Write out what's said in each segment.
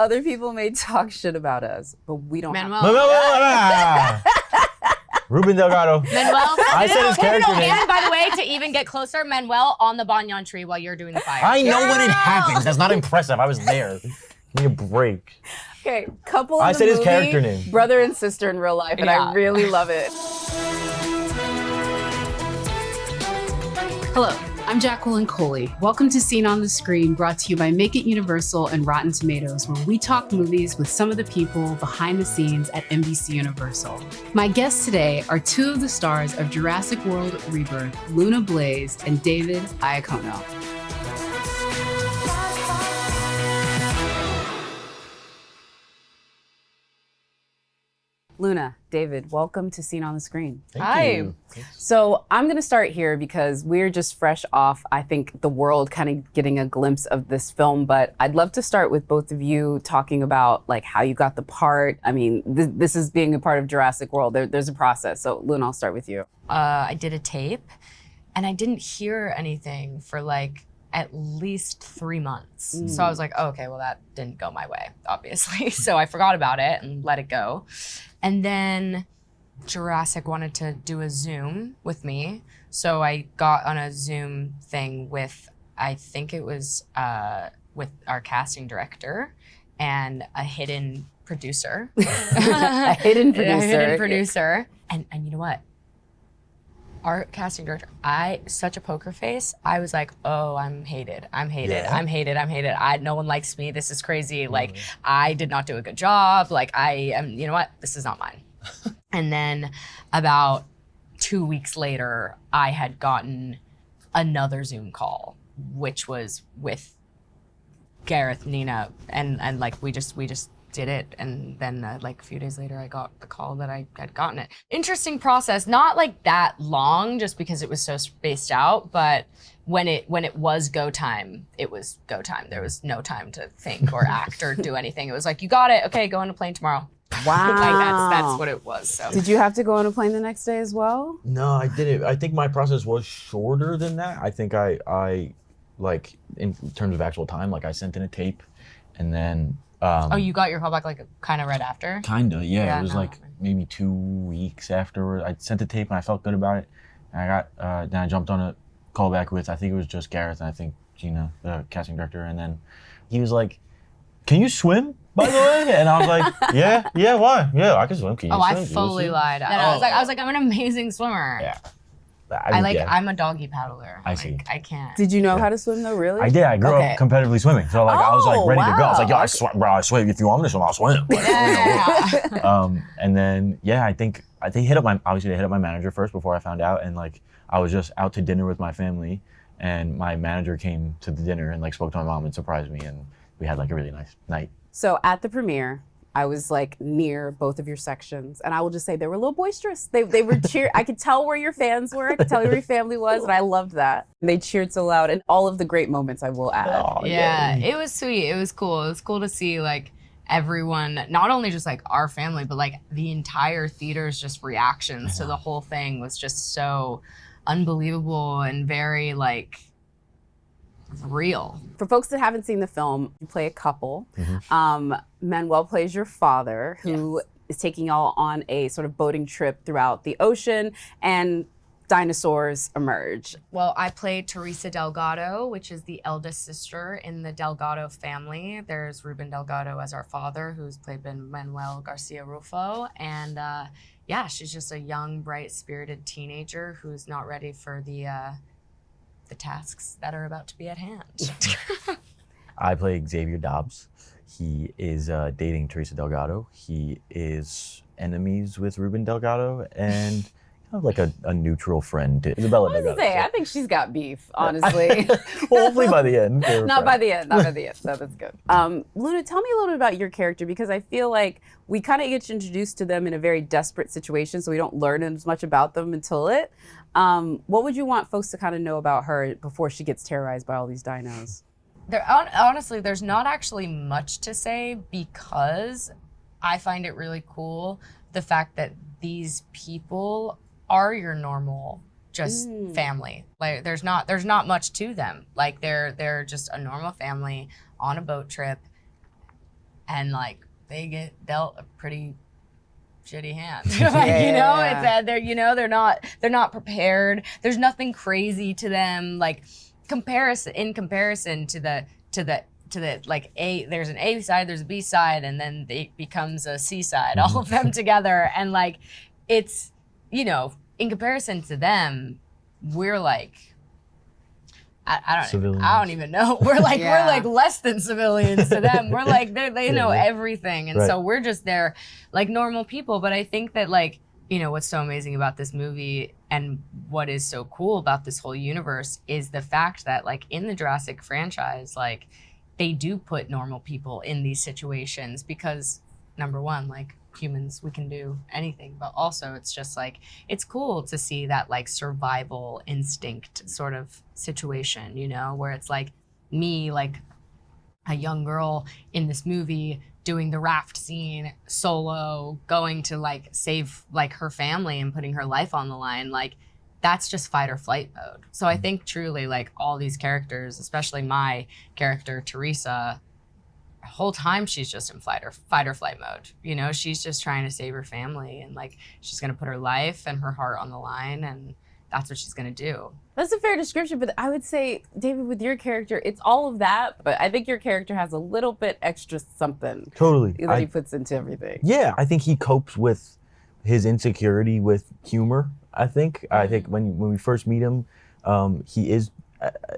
Other people may talk shit about us, but we don't Manuel. Ruben Delgado. Manuel. I said his character name. And by the way, to even get closer, Manuel on the banyan tree while you're doing the fire. I know when it happens. That's not impressive. I was there. Give me a break. Okay, couple in I the said his movie, character name. brother and sister in real life, and I really love it. Hello, I'm Jacqueline Coley. Welcome to Seen on the Screen, brought to you by Make It Universal and Rotten Tomatoes, where we talk movies with some of the people behind the scenes at NBC Universal. My guests today are two of the stars of Jurassic World Rebirth, Luna Blaise and David Iacono. Luna, David, welcome to Seen on the Screen. Hi. You. So I'm gonna start here because we're just fresh off, I think, the world kind of getting a glimpse of this film, but I'd love to start with both of you talking about like how you got the part. I mean, this is being a part of Jurassic World. There's a process. So Luna, I'll start with you. I did a tape and I didn't hear anything for like at least 3 months. So I was like, oh, okay, well that didn't go my way, obviously. So I forgot about it and let it go. And then Jurassic wanted to do a Zoom with me. So I got on a Zoom thing with, I think it was with our casting director and a hidden producer. A hidden producer. A hidden producer. And you know what? Our casting director, such a poker face. I was like, oh, I'm hated. No one likes me. This is crazy. Like, I did not do a good job. Like, you know what? This is not mine. And then about 2 weeks later, I had gotten another Zoom call, which was with Gareth, Nina, and like, we just did it, and then like a few days later I got the call that I had gotten it. Interesting process, not like that long just because it was so spaced out, but when it was go time, it was go time. There was no time to think or act or do anything. It was like, you got it, okay, go on a plane tomorrow. Wow. Like that's what it was. So Did you have to go on a plane the next day as well? No, I didn't. I think my process was shorter than that. I think I like in terms of actual time, like I sent in a tape and then oh, you got your call back like kind of right after? Kinda, yeah. It was like maybe 2 weeks afterward. I sent the tape and I felt good about it. And I got, then I jumped on a callback with, I think it was just Gareth and I think Gina, the casting director. And then he was like, can you swim, by the way? And I was like, yeah, why? Yeah, I can swim. Can you swim? I fully lied. And I was like, I'm an amazing swimmer. Yeah. I'm a doggy paddler. I see. I can't. Did you know how to swim though, really? I did. I grew up competitively swimming. So like I was like ready to go. I was like, yo, wow. I swim. If you want me to swim, I'll swim. Yeah. And then, I think they hit up my manager first before I found out. And like, I was just out to dinner with my family and my manager came to the dinner and like spoke to my mom and surprised me. And we had like a really nice night. So at the premiere, I was like near both of your sections, and I will just say they were a little boisterous. They were I could tell where your fans were. I could tell where your family was, and I loved that. They cheered so loud, and all of the great moments I will add. Oh, yeah, it was sweet. It was cool. It was cool to see like everyone, not only just like our family, but like the entire theater's just reactions to the whole thing was just so unbelievable and very like real. For folks that haven't seen the film, you play a couple. Manuel plays your father, who is taking y'all on a sort of boating trip throughout the ocean, and dinosaurs emerge. Well, I played Theresa Delgado, which is the eldest sister in the Delgado family. There's Ruben Delgado as our father, who's played by Manuel Garcia-Rulfo. And she's just a young, bright-spirited teenager who's not ready for the tasks that are about to be at hand. I play Xavier Dobbs. He is dating Theresa Delgado. He is enemies with Ruben Delgado and kind of like a neutral friend to Isabella Delgado. I think she's got beef, honestly. Well, hopefully by the end. Not by the end. No, that's good. Luna, tell me a little bit about your character, because I feel like we kind of get introduced to them in a very desperate situation, so we don't learn as much about them until it. What would you want folks to kind of know about her before she gets terrorized by all these dinos? Honestly, there's not actually much to say, because I find it really cool the fact that these people are your normal just family. Like there's not much to them. Like they're just a normal family on a boat trip, and like they get dealt a pretty shitty hand. Like, they're not prepared. There's nothing crazy to them. Like in comparison to the like there's an A side, there's a B side, and then it becomes a C side, all of them together. And like, it's, in comparison to them, we're like, I don't even know. We're like less than civilians to them. We're like, they know everything. And so we're just there like normal people. But I think that like, what's so amazing about this movie and what is so cool about this whole universe is the fact that like in the Jurassic franchise, like they do put normal people in these situations because number one, like humans, we can do anything, but also it's just like, it's cool to see that like survival instinct sort of situation, where it's like me, like a young girl in this movie doing the raft scene solo, going to like save like her family and putting her life on the line. Like that's just fight or flight mode. So I think truly like all these characters, especially my character, Theresa, the whole time she's just in fight or flight mode. She's just trying to save her family and like she's gonna put her life and her heart on the line and that's what she's gonna do. That's a fair description, but I would say, David, with your character, it's all of that, but I think your character has a little bit extra something. Totally. That he puts into everything. Yeah, I think he copes with his insecurity with humor, I think. I think when we first meet him, he is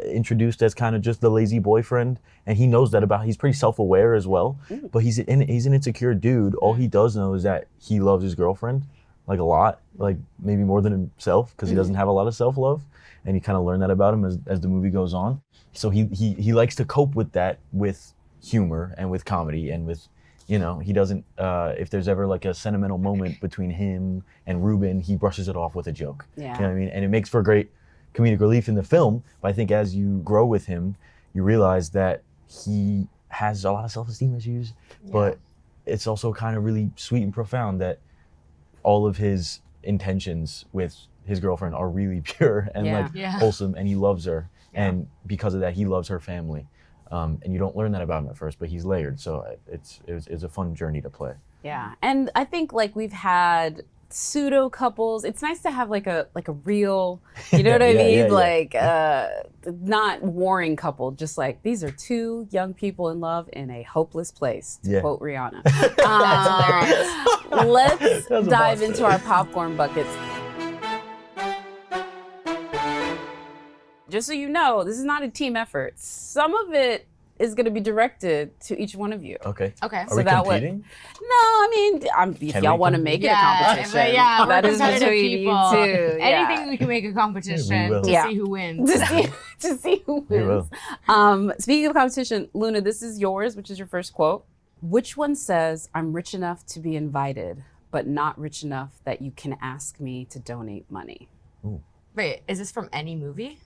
introduced as kind of just the lazy boyfriend, and he knows that he's pretty self-aware as well, but he's an insecure dude. All he does know is that he loves his girlfriend, like a lot, like maybe more than himself, because he doesn't have a lot of self-love, and you kind of learn that about him as the movie goes on. So he likes to cope with that with humor and with comedy and with, he doesn't, if there's ever like a sentimental moment between him and Ruben, he brushes it off with a joke. Yeah. You know what I mean? And it makes for great comedic relief in the film, but I think as you grow with him, you realize that he has a lot of self-esteem issues, but it's also kind of really sweet and profound that all of his intentions with his girlfriend are really pure and wholesome, and he loves her, and because of that, he loves her family. And you don't learn that about him at first, but he's layered, so it's a fun journey to play. Yeah, and I think like we've had pseudo couples. It's nice to have like a real, you know what I mean? Not warring couple, just like these are two young people in love in a hopeless place, to quote Rihanna. Let's dive into our popcorn buckets. Just so you know, this is not a team effort. Some of it is going to be directed to each one of you. Okay. Okay. Are we competing? No, I mean, if y'all want to make it a competition. That is between you two. Anything we can make a competition to see who wins. to see who wins. Speaking of competition, Luna, this is yours, which is your first quote. Which one says, "I'm rich enough to be invited, but not rich enough that you can ask me to donate money"? Ooh. Wait, is this from any movie?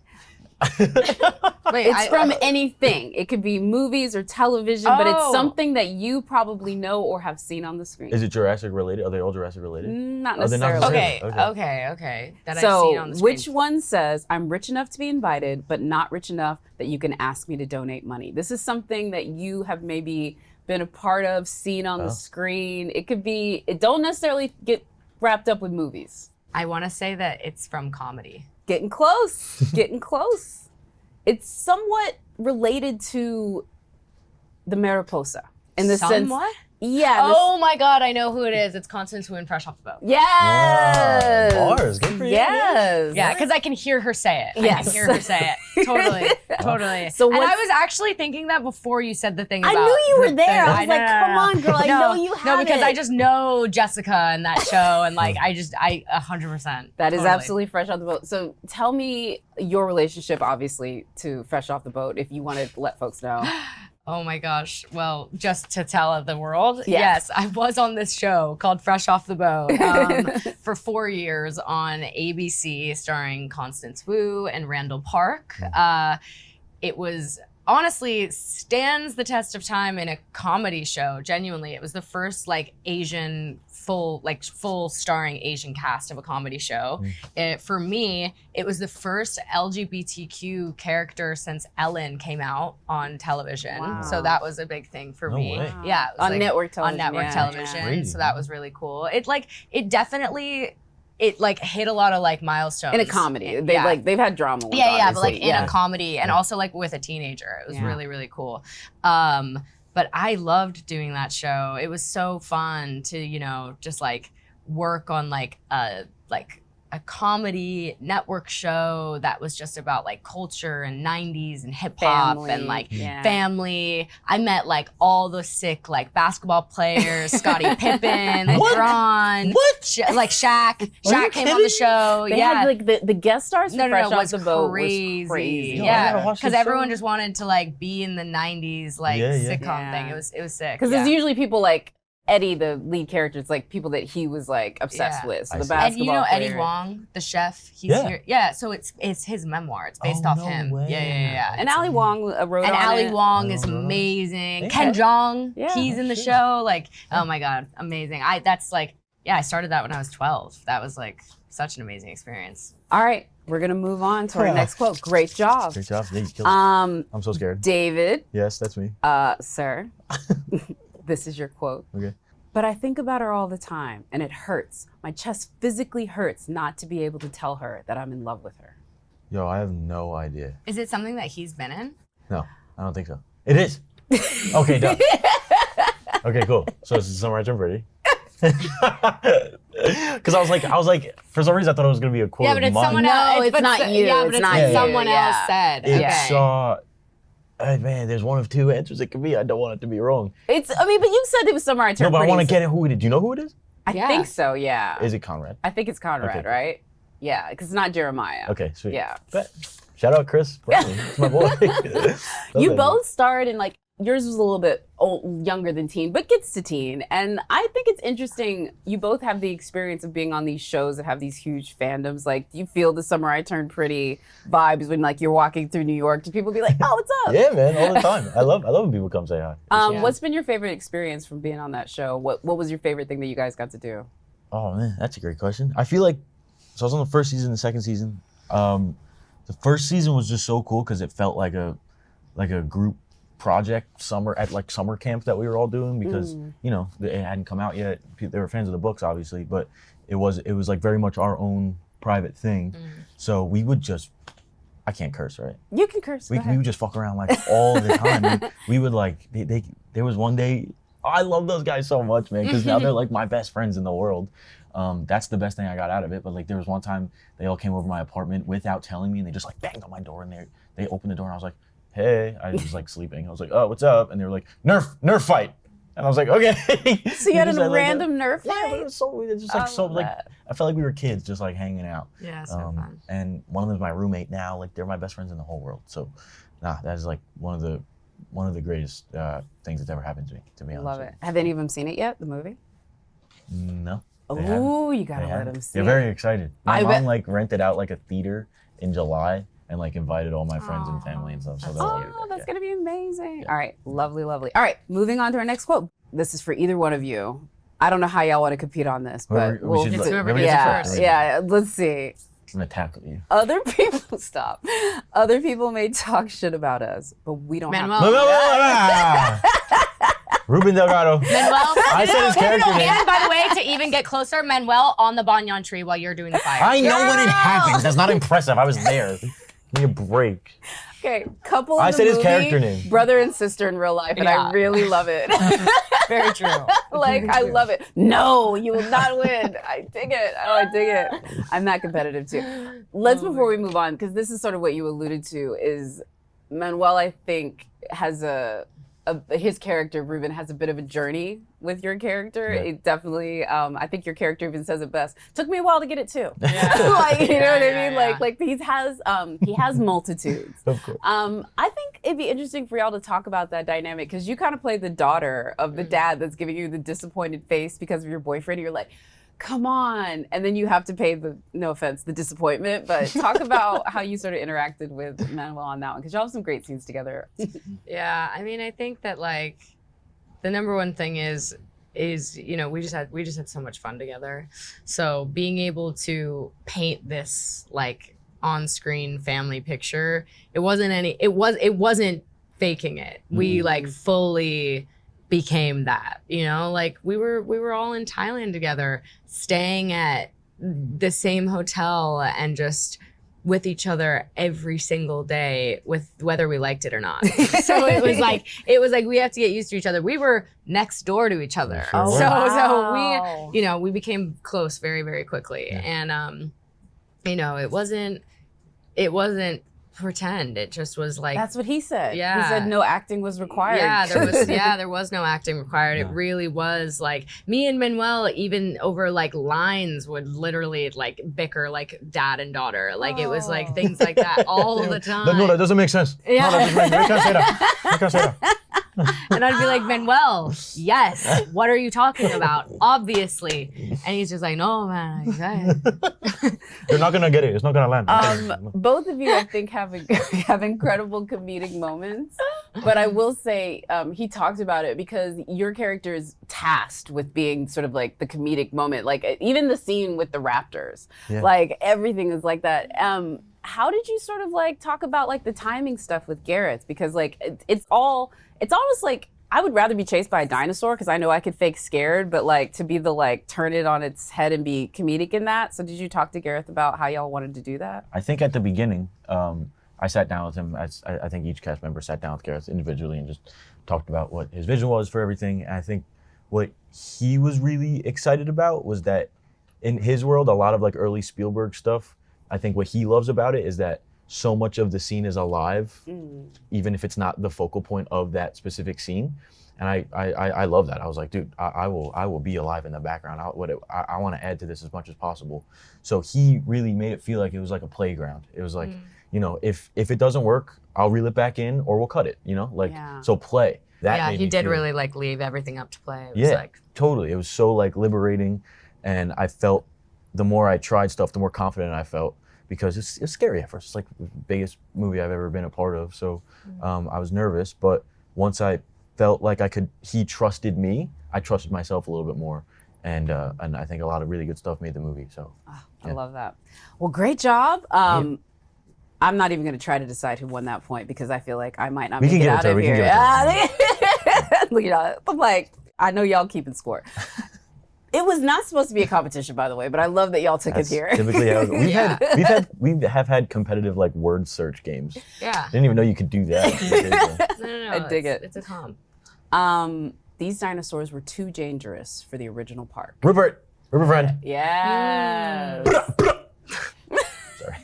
It's from anything. It could be movies or television, but it's something that you probably know or have seen on the screen. Is it Jurassic related? Are they all Jurassic related? Not necessarily. Okay. That I've seen on the screen. Which one says, "I'm rich enough to be invited, but not rich enough that you can ask me to donate money"? This is something that you have maybe been a part of, seen on the screen. It could be, it don't necessarily get wrapped up with movies. I want to say that it's from comedy. Getting close, getting close. It's somewhat related to the Mariposa in the sense. Yeah. Oh my God, I know who it is. It's Constance Wu in Fresh Off the Boat. Yes. Wow, bars, good for you. Yes. Yeah, because I can hear her say it. Yes. I can hear her say it. Totally. So and I was actually thinking that before you said the thing about. I knew you were there. I was like, come on, girl. I know you have it. No, because I just know Jessica and that show, and like I 100%. That is absolutely Fresh Off the Boat. So tell me your relationship, obviously, to Fresh Off the Boat, if you want to let folks know. Oh my gosh. Well, just to tell the world, yes, I was on this show called Fresh Off the Boat for 4 years on ABC, starring Constance Wu and Randall Park. It was honestly stands the test of time in a comedy show. Genuinely, it was the first like Asian full starring Asian cast of a comedy show. For me, it was the first LGBTQ character since Ellen came out on television. Wow. So that was a big thing for No me. way. Yeah, it was On like, network television. On network yeah, television. yeah. Crazy. So that was really cool. It definitely hit a lot of like milestones In a comedy. Yeah. They've had drama with Yeah, but like obviously. in a comedy and also like with a teenager. It was Yeah. really, really cool. But I loved doing that show. It was so fun to, you know, just like work on like a comedy network show that was just about like culture and 90s and hip hop Family, and like yeah. family. I met like all the sick like basketball players, Scottie Pippen, What? LeBron, like Shaq. Are you Shaq came on the show. They yeah. had like the guest stars for Fresh it Off was the Boat crazy. was crazy. Yo, I Yeah, gotta watch because this everyone show. just wanted to like be in the '90s like Yeah, yeah. sitcom Yeah. thing. It was sick. Because yeah. there's usually people like Eddie, the lead character, it's like people that he was like obsessed Yeah. with. So I the see. basketball And you know Eddie player. Wong, the chef. He's Yeah. here. Yeah, so it's his memoir. It's based Oh, off no him. way. Yeah. And Ali Wong wrote And on Ali it. Wong is I don't know. amazing. Yeah. Ken Jeong, Yeah. he's in the Shit. show. Like, oh my god, amazing. I started that when I was 12. That was like such an amazing experience. All right, we're gonna move on to our next quote. Great job. Great job. Yeah, you killed it. Um, I'm so scared. David, Yes, that's me. sir, this is your quote. Okay. But I think about her all the time, and it hurts. My chest physically hurts not to be able to tell her that I'm in love with her. Yo, I have no idea. Is it something that he's been in? No, I don't think so. It is. Okay, done. Okay, cool. So this is Summer I Turned Pretty. Because I was like, for some reason I thought it was gonna be a quote. Yeah, but of it's mine. someone No, else. it's but not you. Yeah, but It's it's not what you. someone Yeah. else said. It's Okay. man, there's one of two answers it could be. I don't want it to be wrong. But you said it was Summer I No, Turned but I Pretty. want to get it. Who it is? Do you know who it is? I Yeah. think so, yeah. Is it Conrad? I think it's Conrad, Okay. right? Yeah, because it's not Jeremiah. Okay, sweet. Yeah. Bet. Shout out Chris. Bradley. It's my boy. You both starred in yours was a little bit younger than teen, but gets to teen. And I think it's interesting. You both have the experience of being on these shows that have these huge fandoms. Like, do you feel the Summer I Turned Pretty vibes when you're walking through New York? Do people be like, oh, what's up? Yeah, man, all the time. I love when people come say hi. Yeah. What's been your favorite experience from being on that show? What was your favorite thing that you guys got to do? Oh man, that's a great question. I feel like I was on the first season, the second season. The first season was just so cool because it felt like a group project summer camp that we were all doing because it hadn't come out yet. They were fans of the books obviously, but it was like very much our own private thing. So we would just, I can't curse, right? You can curse. We Go ahead. would just fuck around all the time. We would there was one day, I love those guys so much, man, because now they're like my best friends in the world. That's the best thing I got out of it. But there was one time they all came over my apartment without telling me and they just banged on my door and they opened the door and I was like, hey, I was sleeping. I was like, oh, what's up? And they were like, Nerf fight. And I was like, okay. So you had just a had, random Nerf Yeah, but fight? it was so, it's just I so love that. I felt like we were kids just hanging out. Yeah, so fun. And one of them's my roommate now. They're my best friends in the whole world. So, that is one of the greatest things that's ever happened to me. To be honest, Love with it. Have any of them seen it yet, the movie? you. No. they haven't. Ooh, you gotta They let haven't. them see They're it. very excited. My I bet- mom rented out a theater in July and invited all my friends and family and stuff. So they'll all be Oh, there, that's yeah. gonna be amazing. Yeah. All right, lovely. All right, moving on to our next quote. This is for either one of you. I don't know how y'all want to compete on this, but We should It's let- whoever whoever gets it yeah, first. yeah. Let's see. I'm gonna tackle you. Other people stop. Other people may talk shit about us, but we don't Manuel. have to. Ruben Delgado. Manuel. I said his character name. And by the way, to even get closer, Manuel on the banyan tree while you're doing the fire. I know when it happens. That's not impressive. I was there. Give me a break. Okay, couple. I in the said his movie, character name. Brother and sister in real life, and I Yeah. really love it. Very true. I love it. No, you will not win. I dig it. Oh, I dig it. I'm that competitive too. Let's, before we move on, because this is sort of what you alluded to, is Manuel, I think, has his character, Ruben, has a bit of a journey with your character. Yeah. It definitely, I think your character even says it best. Took me a while to get it too. Yeah. You know what I mean? Yeah. He has multitudes. Of course. I think it'd be interesting for y'all to talk about that dynamic because you kind of play the daughter of the dad that's giving you the disappointed face because of your boyfriend. You're like, come on. And then you have to pay the, no offense, the disappointment, but talk about how you sort of interacted with Manuel on that one, because y'all have some great scenes together. Yeah, I mean, I think that like the number one thing is you know, we just had so much fun together. So being able to paint this like on-screen family picture, it wasn't faking it. We like fully became that, you know, like we were all in Thailand together, staying at the same hotel and just with each other every single day, with whether we liked it or not. So it was like we have to get used to each other. We were next door to each other. Sure. So we, you know, we became close very, very quickly. And you know, it wasn't pretend. It just was like, That's what he said. Yeah. He said no acting was required. There was no acting required. It really was like me and Manuel, even over like lines, would literally like bicker like dad and daughter. Like it was like things like that all the time. No, that doesn't make sense. Yeah. No, that doesn't make sense. You can't say that. You can't say that. And I'd be like, Manuel, yes, what are you talking about? Obviously. And he's just like, no, man. They're not gonna get it. It's not gonna land. Both of you, I think, have incredible comedic moments. But I will say, he talked about it because your character is tasked with being sort of like the comedic moment. Like even the scene with the raptors, like everything is like that. How did you sort of like talk about like the timing stuff with Gareth? Because like it's almost like I would rather be chased by a dinosaur because I know I could fake scared, but like to be the like turn it on its head and be comedic in that. So did you talk to Gareth about how y'all wanted to do that? I think at the beginning, I sat down with him. I think each cast member sat down with Gareth individually and just talked about what his vision was for everything. And I think what he was really excited about was that in his world, a lot of like early Spielberg stuff, I think what he loves about it is that so much of the scene is alive, even if it's not the focal point of that specific scene. And I love that. I was like, dude, I will be alive in the background. I want to add to this as much as possible. So he really made it feel like it was like a playground. It was like, you know, if it doesn't work, I'll reel it back in or we'll cut it, you know, like, so play. That made he me did feel, really like leave everything up to play. It was like, totally. It was so like liberating. And I felt the more I tried stuff, the more confident I felt, because it's scary at first. It's like the biggest movie I've ever been a part of. So I was nervous, but once I felt like he trusted me, I trusted myself a little bit more. And I think a lot of really good stuff made the movie. So I love that. Well, great job. I'm not even going to try to decide who won that point because I feel like I might not make it out of here. Look at y'all. I'm like, I know y'all keeping score. It was not supposed to be a competition, by the way, but I love that y'all took it here. Typically, we have had competitive like word search games. Yeah. Didn't even know you could do that. No. I dig it. It's a comp. These dinosaurs were too dangerous for the original park. Rupert friend. Yes. Sorry.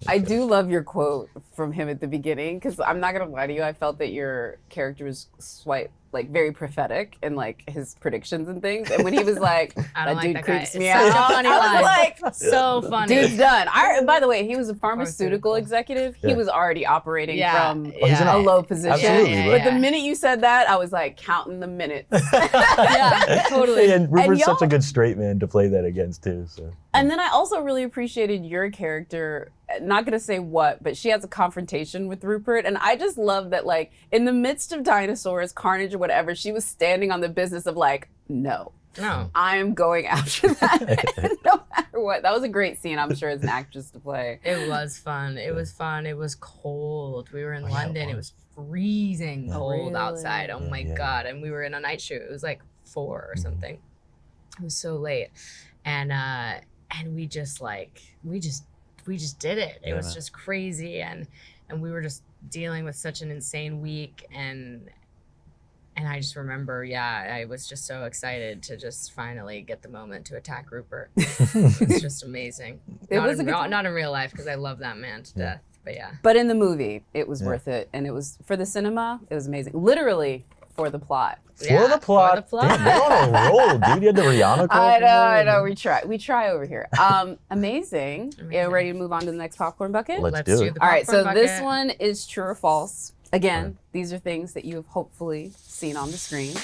I do love your quote from him at the beginning because I'm not gonna lie to you. I felt that your character was very prophetic in like his predictions and things. And when he was like, "That dude creeps me out," funny I line. was like, so funny. "Dude's done." By the way, he was a pharmaceutical executive. He was already operating from a low position. Absolutely, But the minute you said that, I was like counting the minutes. Yeah, totally. And Rupert's such a good straight man to play that against too. So. And then I also really appreciated your character, not gonna say what, but she has a confrontation with Rupert. And I just love that, like, in the midst of dinosaurs, carnage or whatever, she was standing on the business of like, no, I'm going after that no matter what. That was a great scene, I'm sure, as an actress to play. It was fun. It was fun. It was cold. We were in London. It was freezing cold outside. Oh my God. And we were in a night shoot. It was like 4 or something. It was so late. And we just did it. It was just crazy, and we were just dealing with such an insane week, and I just remember, I was just so excited to just finally get the moment to attack Rupert. It was just amazing. Not in real life, because I love that man to death, but yeah. But in the movie, it was worth it, and it was for the cinema. It was amazing, literally for the plot. For the plot. Damn, you're on a roll, dude. You had the Rihanna call. I know. We try over here. Amazing. Yeah, ready to move on to the next popcorn bucket? Let's do it. The All right, so popcorn this bucket. one is true or false. Again, these are things that you have hopefully seen on the screen.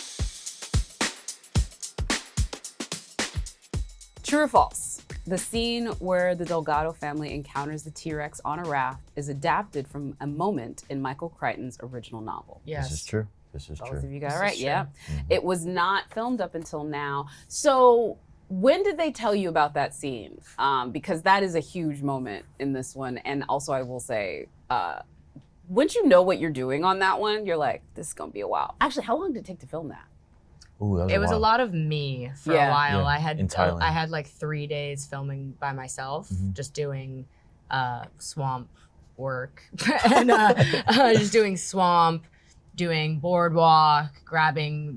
True or false? The scene where the Delgado family encounters the T-Rex on a raft is adapted from a moment in Michael Crichton's original novel. Yes. This is true. This is Both true. of you got This it right, is yeah. true. It was not filmed up until now. So when did they tell you about that scene? Because that is a huge moment in this one. And also I will say, once you know what you're doing on that one, you're like, this is gonna be a while. Actually, how long did it take to film that? Ooh, that It was a while. lot of me for Yeah. a while. Yeah, in Thailand. I had like 3 days filming by myself, just doing swamp work and just doing swamp, doing boardwalk,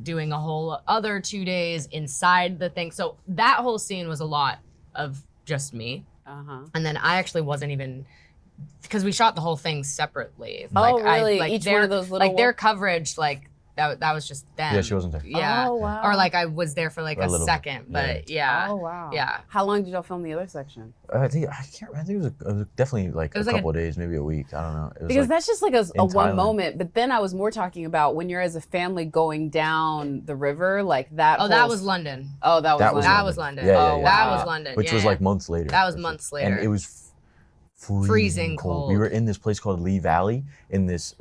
doing a whole other 2 days inside the thing. So that whole scene was a lot of just me. And then I actually wasn't even, because we shot the whole thing separately. Oh, really? Each their, one of those little like their coverage, like that was just them. Yeah, she wasn't there. Yeah. Oh, wow. Or like I was there for like A a little second, bit. but yeah. Oh, wow. Yeah. How long did y'all film the other section? I think it was definitely like It was a like couple of days, maybe a week. I don't know. It was Because like, that's just like a in one Thailand. moment. But then I was more talking about when you're as a family going down the river, like that. Oh, that whole was London. Oh, that was That was London. That was London. Yeah, yeah, Oh, yeah. That wow. was London. which yeah, was yeah. like months later. That was for sure. months later. And it was freezing cold. We were in this place called Lee Valley in this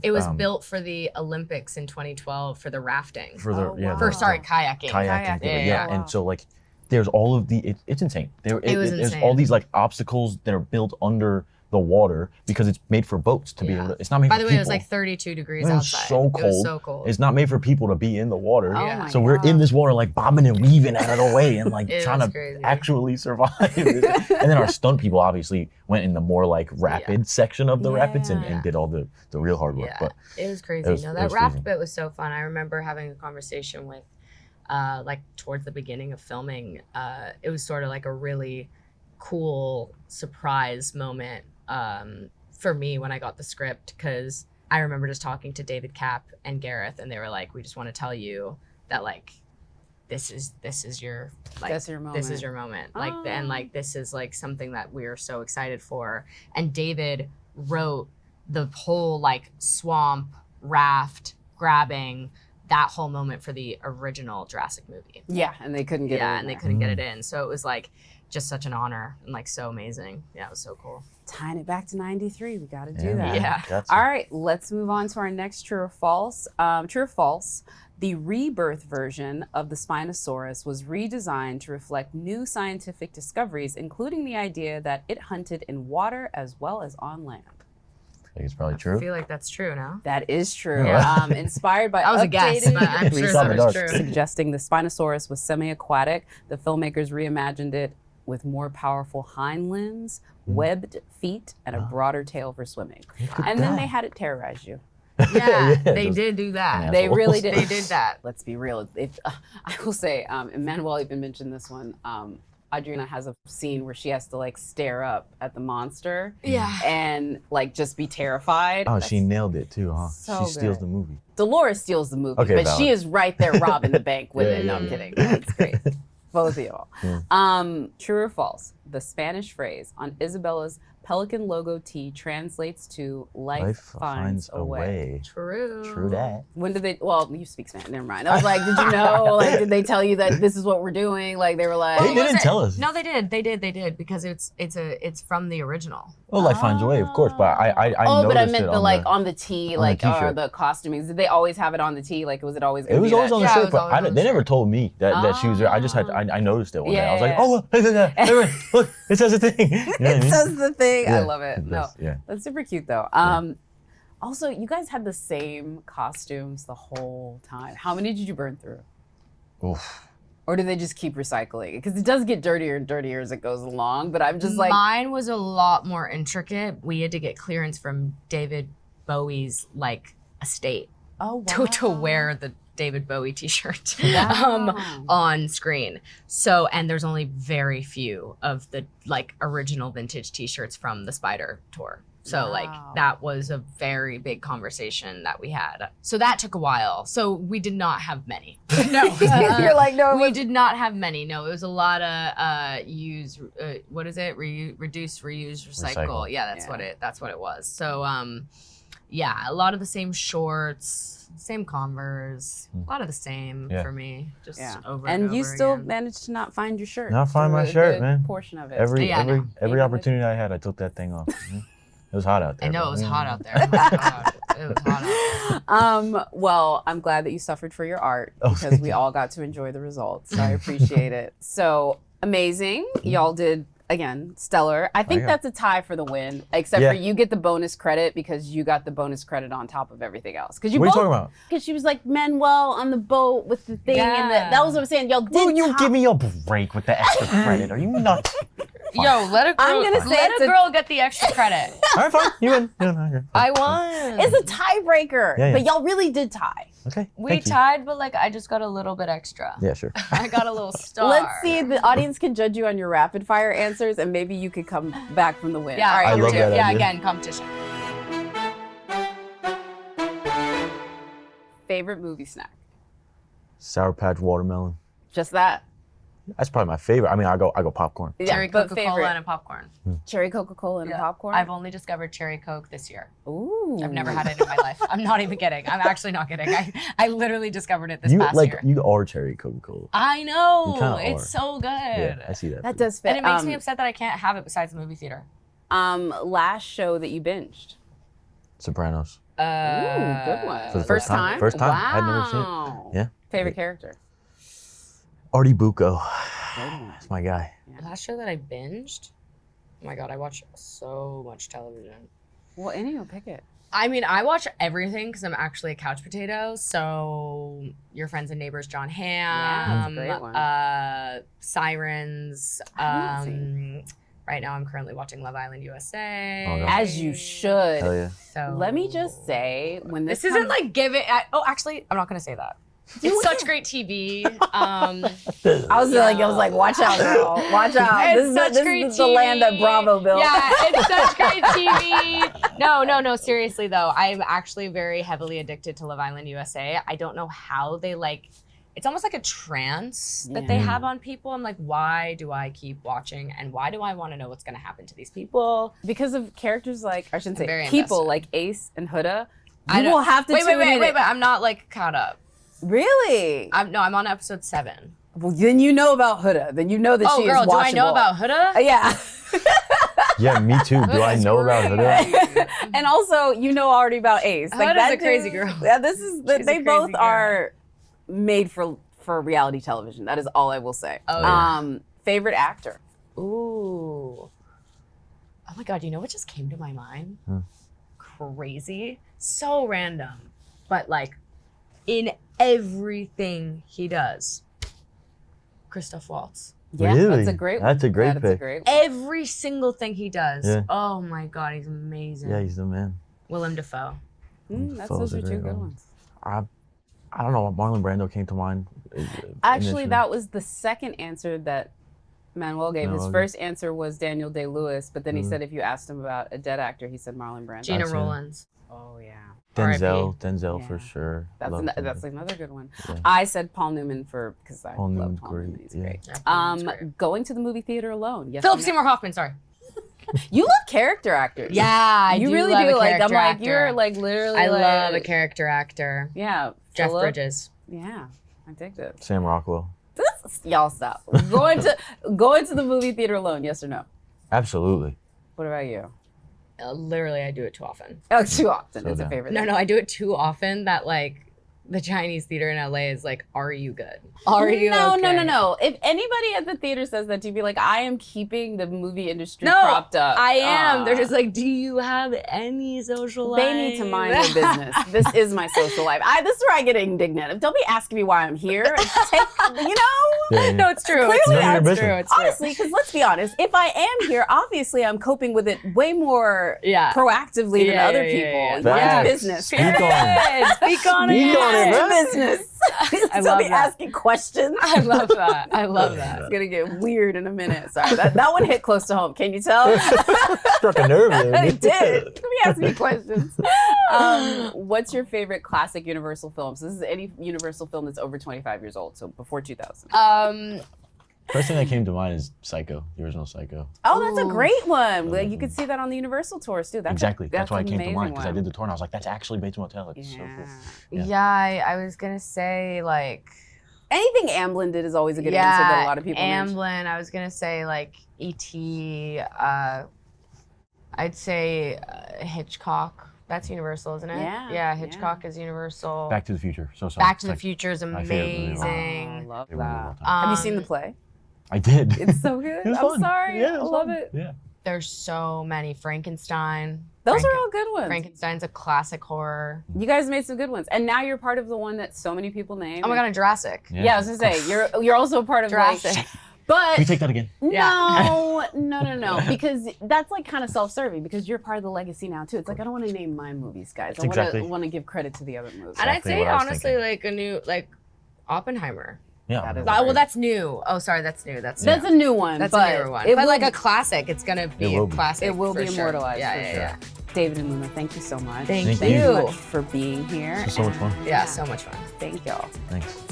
It was built for the Olympics in 2012 for the rafting. for the Oh, yeah wow. For the sorry, kayaking. kayaking thing. Yeah, Yeah, yeah. Wow. and so like there's all of the it's insane. was There's insane. all these like obstacles that are built under the water because it's made for boats to be Yeah. able to. It's not made By for the way, people. it was like 32 degrees It was outside. so It was cold. so cold. It's not made for people to be in the water. Oh Yeah. my So we're in God. this water like bobbing and weaving out of the way and like It trying was to crazy. actually survive. And then our stunt people obviously went in the more like rapid section of the rapids and Yeah. did all the real hard work. Yeah, But it was crazy. it was- No, it that was raft freezing. bit was so fun. I remember having a conversation with, like towards the beginning of filming. It was sort of like a really cool surprise moment for me when I got the script, because I remember just talking to David Cap and Gareth, and they were like, "We just want to tell you that like this is your like That's your moment. this is your moment like Oh. and like this is like something that we're so excited for." And David wrote the whole like swamp raft grabbing that whole moment for the original Jurassic movie. Yeah, and they couldn't get it. Yeah, in and they there. couldn't get it in, so it was like just such an honor and like so amazing. Yeah, it was so cool. Tying it back to '93, we got to do yeah, that. Yeah. that's All right, let's move on to our next true or false. True or false? The rebirth version of the Spinosaurus was redesigned to reflect new scientific discoveries, including the idea that it hunted in water as well as on land. I think it's probably I true. feel like that's true now. That is true. Yeah. Inspired by That was a guess, but I'm We sure saw that the was dark. true. suggesting the Spinosaurus was semi-aquatic. The filmmakers reimagined it with more powerful hind limbs, webbed feet, and a broader tail for swimming. Look at And then that. they had it terrorize you. Yeah, they those did do that. They really did. They did that. Let's be real. I will say, Manuel even mentioned this one. Audrina has a scene where she has to like stare up at the monster Yeah. and like just be terrified. Oh, she nailed it too, huh? so She steals good. the movie. Dolores steals the movie, Okay, but valid. she is right there robbing the bank with Yeah, it. No, yeah, I'm yeah. kidding. That's great. Both of y'all. Yeah. True or false? The Spanish phrase on Isabella's Pelican logo tee translates to "Life finds a way." True. True that. When did they? Well, you speak Spanish. Never mind. I was like, did you know? Like, did they tell you that this is what we're doing? Like, they were like, They didn't tell us. No, they did. They did because it's from the original. Oh, life finds a way, of course. But I oh, but I noticed meant it the on like on the tee, on the like or t-shirt. the costumings. Did they always have it on the tee? Like, was it always? It Gonna was be always that? on the Yeah, it shirt, was but always on the they never shirt. told me that she was there. I just had I noticed it one day. I was like, Yeah. oh, look at that. Look, it says a thing. You know what I It mean? says the thing. I Yeah, love it. it No, does, yeah. that's super cute though. Also, you guys had the same costumes the whole time. How many did you burn through? Oof. Or do they just keep recycling? Because it does get dirtier and dirtier as it goes along. But I'm just like, Mine was a lot more intricate. We had to get clearance from David Bowie's like estate oh wow. to wear the David Bowie t-shirt Wow. on screen. So, and there's only very few of the like original vintage t-shirts from the Spider tour. So like Wow. that was a very big conversation that we had. So that took a while. So we did not have many. No. You're like, no, it We was- did not have many. No, it was a lot of what is it? Reduce, reuse, recycle. Recycle. Yeah, that's Yeah. what it was. So Yeah, a lot of the same shorts, same Converse, a lot of the same Yeah. for me. Just Yeah. over And you over still again. managed to not find your shirt. Not find for my a shirt, good man. Portion of it. Every Yeah, I know. every opportunity I had, I took that thing off. It was hot out there. I know bro. it was hot out there. Oh my God. It was hot out there. Well, I'm glad that you suffered for your art Oh, because thank we you. all got to enjoy the results. So I appreciate it. So amazing. Y'all did, again, stellar. I think yeah. that's a tie for the win, except Yeah. for you get the bonus credit because you got the bonus credit on top of everything else. Because you What are you both, talking about? because she was like Manuel on the boat with the thing. And Yeah. that was what I'm saying. Y'all did Will you top- give me a break with the extra credit? Are you nuts? Yo, let a girl, I'm gonna say let it's a a- girl get the extra credit. All right, fine. You win. You win. Okay. I won. It's a tiebreaker. Yeah, yeah. But y'all really did tie. Okay. We thank you. tied, but like I just got a little bit extra. Yeah, sure. I got a little star. Let's see. The audience can judge you on your rapid fire answers, and maybe you could come back from the win. Yeah, All right, I here love we go. that Yeah, idea. again, competition. Favorite movie snack? Sour Patch watermelon. Just that? That's probably my favorite. I mean, I go popcorn. Yeah, Cherry but Coca-Cola favorite. and a popcorn. Cherry Coca-Cola and Yeah. popcorn? I've only discovered cherry Coke this year. Ooh. I've never had it in my life. I'm not even kidding. I'm actually not kidding. I literally discovered it this You past like year. you are cherry Coca-Cola. I know. You kinda It's are. so good. Yeah, I see that. That for you. does fit. And it makes me upset that I can't have it besides the movie theater. Last show that you binged? Sopranos. Ooh, good one. For the first time. First time. Wow. I'd never seen it. Yeah. Favorite character? Artie Bucco. Good one. That's my guy. Last show that I binged? Oh my God, I watch so much television. Well, any will pick it. I mean, I watch everything because I'm actually a couch potato. So, Your Friends and Neighbors, John Hamm, that's a great one. Sirens. I haven't Right now, I'm currently watching Love Island USA. Oh, yeah. As you should. Hell yeah. So Let me just say, when this this isn't comes- like giving. Actually, I'm not gonna say that. It's such great TV. I was like, watch out, girl. Watch out. It's such this great is the land that TV. Bravo built. Yeah, it's such great TV. No, seriously though, I'm actually very heavily addicted to Love Island USA. I don't know how they it's almost like a trance that they have on people. I'm like, why do I keep watching and why do I want to know what's gonna happen to these people? Because of characters like, I shouldn't I'm say very people invested. like Ace and Huda, I you don't- will have to tune in. wait, I'm not like caught up. Really? I'm on episode 7. Well, then you know about Huda. Then you know that Oh she girl, is do watchable. I know about Huda? Yeah. Yeah, me too. Do I Huda's know about great. Huda? And also, you know already about Ace. Huda's that a crazy dude- girl. Yeah, this is. She's a They both crazy girl. are made for reality television. That is all I will say. Oh, yeah. Favorite actor. Ooh. Oh my God, you know what just came to my mind? Crazy. So random. But like in everything he does. Christoph Waltz. Yeah, Really? that's a great one. That's a great That's a pick. great one. Every single thing he does. Yeah. Oh my God, he's amazing. Yeah, he's the man. Willem Dafoe. Those are two good ones. I don't know. Marlon Brando came to mind. Actually, initially. that was the second answer that Manuel gave. His Manuel first answer was Daniel Day-Lewis, but then he said if you asked him about a dead actor, he said Marlon Brando. Gina That's it. Rollins. Oh yeah, Denzel Yeah. for sure. that's Love that's Denzel. another good one. Yeah. I said Paul Newman because I Paul love Newman's Paul great, Newman. He's yeah. great. Yeah, Paul Newman's great. Going to the movie theater alone. Yes. Philip or no? Seymour Hoffman, sorry. You love character actors. Yeah, I you do really love do. a Like I'm character like actor. you're like literally. I like, love a character actor. Yeah, Jeff Philip. Bridges. Yeah, I dig it. Sam Rockwell. Y'all stop. going to the movie theater alone. Yes or no? Absolutely. What about you? Literally, I do it too often. Oh, too often. So It's a down. favorite. No, I do it too often that like the Chinese theater in LA is like, are you good? Are you No. okay? If anybody at the theater says that to you, be like, I am keeping the movie industry No, propped up. I am. They're just like, do you have any social life? They need to mind their business. This is my social life. This is where I get indignant. Don't be asking me why I'm here. Take, you know? Yeah, yeah. No, it's true. Clearly, It's true. none of your It's business. true. It's true. Honestly, because let's be honest, if I am here, obviously I'm coping with it way more Yeah. proactively than Yeah, other yeah, people. yeah, Mind yeah. your business. Speak on it. Speak on Speak it. on it, Mind your man. business. I Don't love be that. asking questions. I love that. I love that. It's gonna get weird in a minute. Sorry, that one hit close to home. Can you tell? Struck a nerve there. It did. Let me ask me questions. What's your favorite classic Universal film? So this is any Universal film that's over 25 years old, so before 2000. First thing that came to mind is Psycho, the original Psycho. Oh, that's a Ooh. great one. Like, you could see that on the Universal tours too. That's Exactly. That's why it an came to mind amazing because I one. did the tour and I was like, that's actually Bates Motel. It's so cool. Yeah. Yeah. I was gonna say like Anything Amblin did is always a good answer that a lot of people mention. Amblin. I was gonna say like E.T. I'd say Hitchcock. That's Universal, isn't it? Yeah, Yeah, Hitchcock is Universal. Back to the Future. So sorry. Back to the Like, Future is my favorite movie of all time. amazing. Oh, love Favorite movie of all that. time. Have you seen the Um, play? I did. It's so good. It was I'm fun. sorry. Yeah, it I was love fun. it. Yeah. There's so many. Frankenstein. Those are all good ones. Frankenstein's a classic horror. You guys made some good ones, and now you're part of the one that so many people name. Oh my god, and Jurassic. Yeah, I was gonna say you're also a part of Jurassic. Like, but Can we take that again? no, because that's like kind of self-serving because you're part of the legacy now too. It's like I don't want to name my movies, guys. I Exactly. want to give credit to the other movies. And I'd Exactly say what I was honestly, thinking. like a new like Oppenheimer. Yeah. That is Oh, well, great. that's new. Oh, sorry, that's new. That's That's new. a new one. That's but a newer one. It but will, like a classic, it's gonna be will a be. classic. it will for be sure. immortalized Yeah, for yeah, sure. yeah. David and Luna, thank you so much. Thank Thank you you. so much for being here. This was so much fun. Yeah, so much fun. Thank y'all. Thanks.